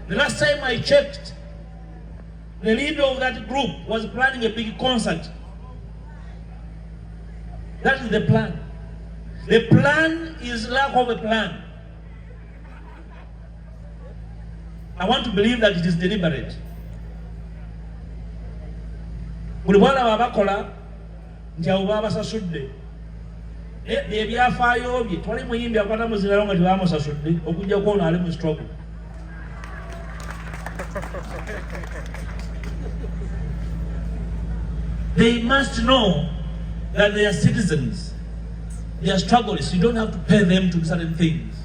The last time I checked, the leader of that group was planning a big concert. That is the plan. The plan is lack of a plan. I want to believe that it is deliberate. Buli bwana babakola nti abo babasasudde. Ebyafaayo bye twali muyimbi akwata muzira nga tebamusasudde okujja kwona ali mu struggle. They must know that they are citizens. They are strugglers. You don't have to pay them to do certain things.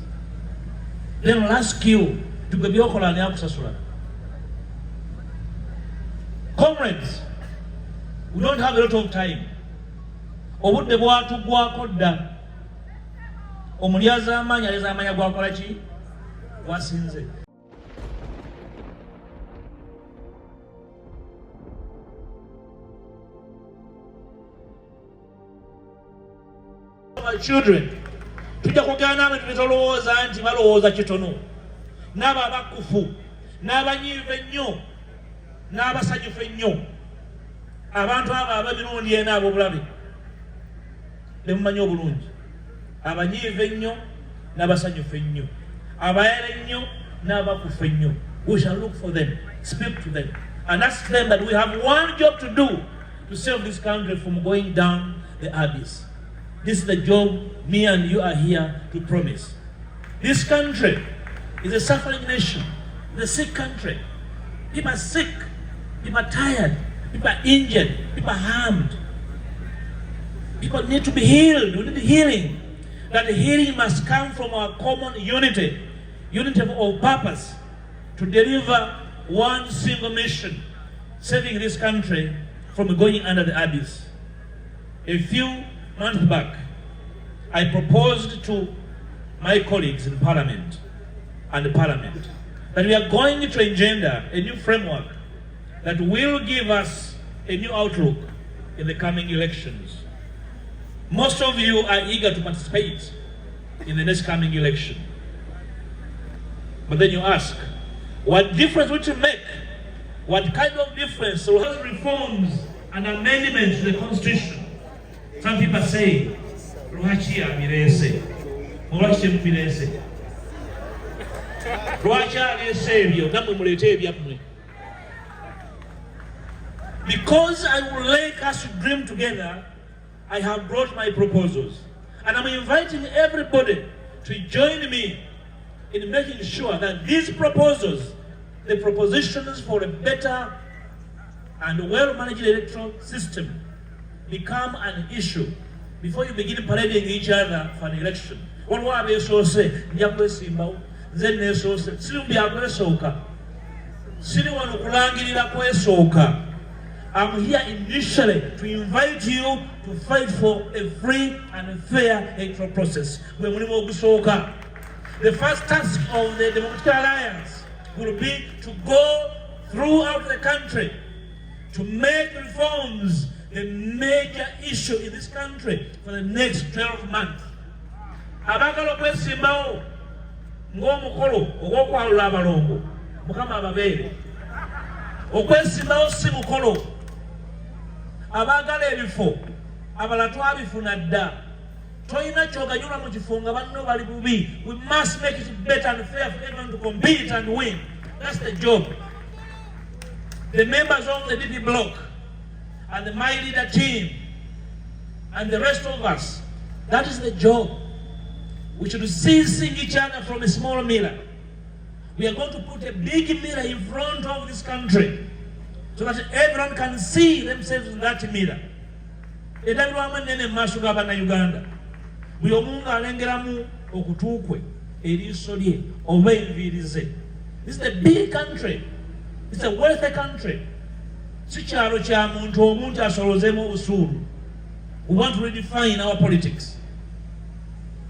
They will ask you to be okola ne akusasula. Comrades, we don't have a lot of time. Obudde bwatugwako dda. Omulyaza amaanyi aleza amanya gwakola ki? Wasinze. My children, tujja kugana nabe tubitolowooza nti balowooza kitono. N'abo abakufu, n'abanyiivu ennyo, n'abasanyufu ennyo. Abantu abo ab'emirundi ena ab'obulabe temumanyi obulungi. Abanyiivu ennyo n'abasanyufu ennyo, abayala ennyo n'abakufu ennyo. We shall look for them, speak to them, and ask them that we have one job to do to save this country from going down the abyss. This is the job me and you are here to promise. This country is a suffering nation. It's a sick country. People are sick. People are tired. People are injured. People are harmed. People need to be healed. We need healing. That healing must come from our common unity. Unity of purpose to deliver one single mission, saving this country from going under the abyss. A few months back, I proposed to my colleagues in Parliament and the Parliament that we are going to engender a new framework that will give us a new outlook in the coming elections. Most of you are eager to participate in the next coming election. But then you ask, what difference would it make? What kind of difference will have reforms and amendments to the Constitution? Some people say, Lwaki abirese? Lwaki mubirese? Lwaki alese ebyo? Namwe mulete ebyammwe. Because I would like us to dream together, I have brought my proposals. And I'm inviting everybody to join me in making sure that these proposals, the propositions for a better and well-managed electoral system, become an issue before you begin parading each other for an election. One way they so say, Yakwesimbao, then they so say, Silvia Kwesoka, Siliwan Kulangila Kwesoka. I'm here initially to invite you to fight for a free and fair electoral process. The first task of the Democratic Alliance will be to go throughout the country to make reforms the major issue in this country for the next 12 months. Abagalo kwesimbawo ng'omukolo ogw'okwalula abalongo Mukama ababeere. Okwesimbawo si mukolo. Abagala ebifo abala twabifuna dda. Toyina kyoganyula mu kifo nga banno bali bubi. We must make it better and fair for everyone to compete and win. That's the job. The members of the DP bloc and the My Leader team and the rest of us, that is the job. We should cease seeing each other from a small mirror. We are going to put a big mirror in front of this country so that everyone can see themselves in that mirror. Edabirwamu ennene mu maaso g'Abannayuganda. Buli omu ng'alengeramu okutuukwe, eriiso lye oba enviiri ze. This is a big country. It's a wealthy country. Si kyalo kya muntu omuntu asolozeemu obusuulu. We want to redefine our politics.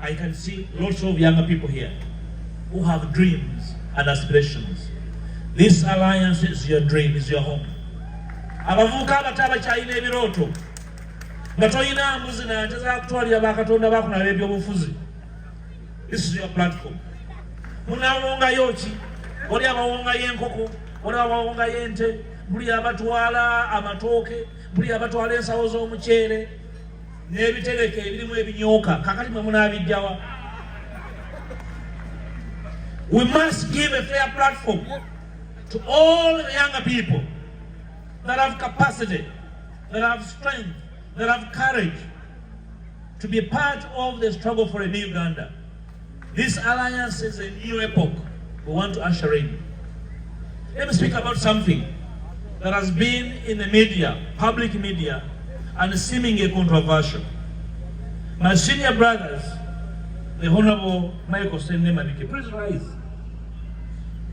I can see lots of younger people here who have dreams and aspirations. This alliance is your dream, is your home. Abavubuka abato abakyalina ebirooto nga toyina mbuzi na nte zakutwalira bakatonda bakunaba ebyobufuzi. This is your platform. Munawongayo ki? oli abawonga y'enkoko, oli abawonga y'ente, buli abatwala amatooke, buli abatwala ensawo z'omuceere n'ebitereke ebirimu ebinyooka. Kakati mwe munaabijjawa? We must give a fair platform to all the younger people that have capacity, that have strength, that have courage to be part of the struggle for a new Uganda. This alliance is a new epoch we want to usher in. Let me speak about something that has been in the media, public media, and seemingly controversial. My senior brothers, the Honorable Michael Senne-Madike, please rise.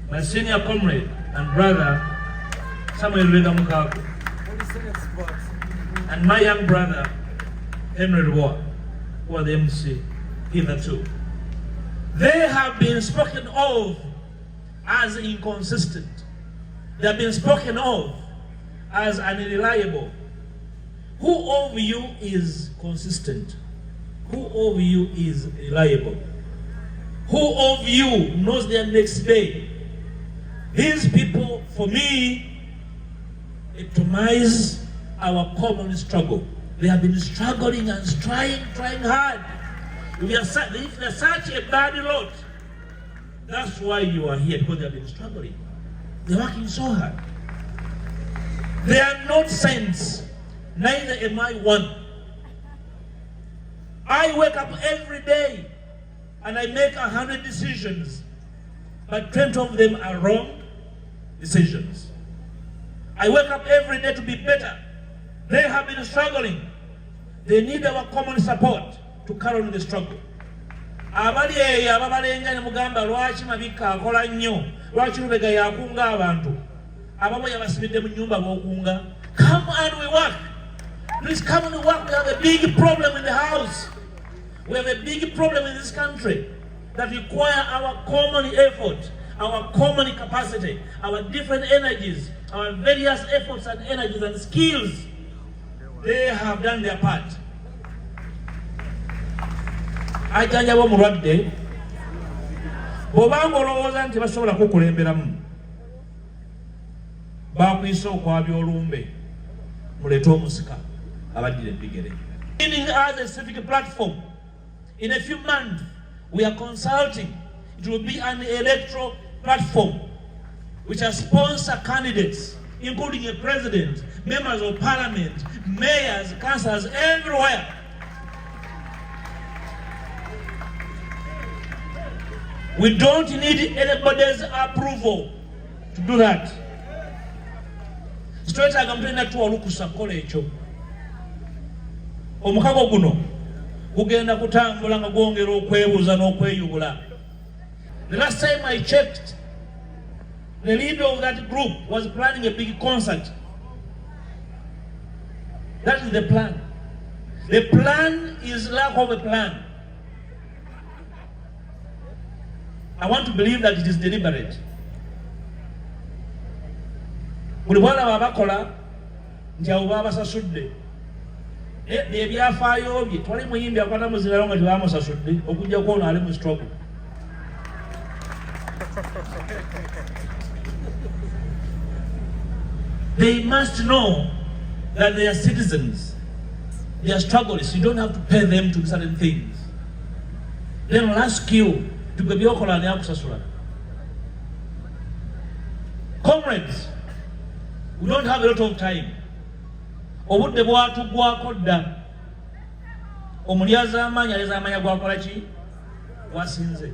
My senior comrade and brother, Samuel Lwega Mukago, and my young brother, Henry Rwa, who are the MC hitherto. They have been spoken of as inconsistent. They have been spoken of as unreliable. Who of you is consistent? Who of you is reliable? Who of you knows their next day? These people, for me, epitomize our common struggle. They have been struggling and trying hard. If they're such a bad lot, that's why you are here, because they have been struggling. They're working so hard. They are not saints, neither am I one. I wake up every day and I make 100 decisions, but 20 of them are wrong decisions. I wake up every day to be better. They have been struggling. They need our common support to carry on the struggle. Abali eyo ababalenga ne mugamba lwaki Mabika akola nnyo, lwaki Lubega yakunga abantu, ababo yabasibidde mu nnyumba b'okunga. Come and we work. Please come and work. We have a big problem in the house. We have a big problem in this country that require our common effort, our common capacity, our different energies, our various efforts and energies and skills. They have done their part. Ajjanjaba omulwadde bw'obanga olowooza nti basobola kukulemberamu, bakuyisa okwabya olumbe, muleete omusika abaddira ebigere. Meaning as a civic platform, in a few months we are consulting. It will be an electoral platform which will sponsor candidates, including a president, members of parliament, mayors, councillors, everywhere. We don't need anybody's approval to do that. Straight agamtenda tu olukusa kola ekyo. Omukago guno gugenda kutambula nga gwongera okwebuuza n'okweyubula. The last time I checked, the leader of that group was planning a big concert. That is the plan. The plan is lack of a plan. I want to believe that it is deliberate. Buli bwana babakola nti abo babasasudde. Ebyafaayo bye twali muyimbi akwata muzirayo nga tebamusasudde okujja kwona ali mu struggle. They must know that they are citizens. They are strugglers. You don't have to pay them to do certain things. They will ask you to be byokola ani akusasula. Comrades, we don't have a lot of time. Obudde bwatugwako dda. Omulyazaamaanyi alyazaamaanya gwakola ki? Wasinze.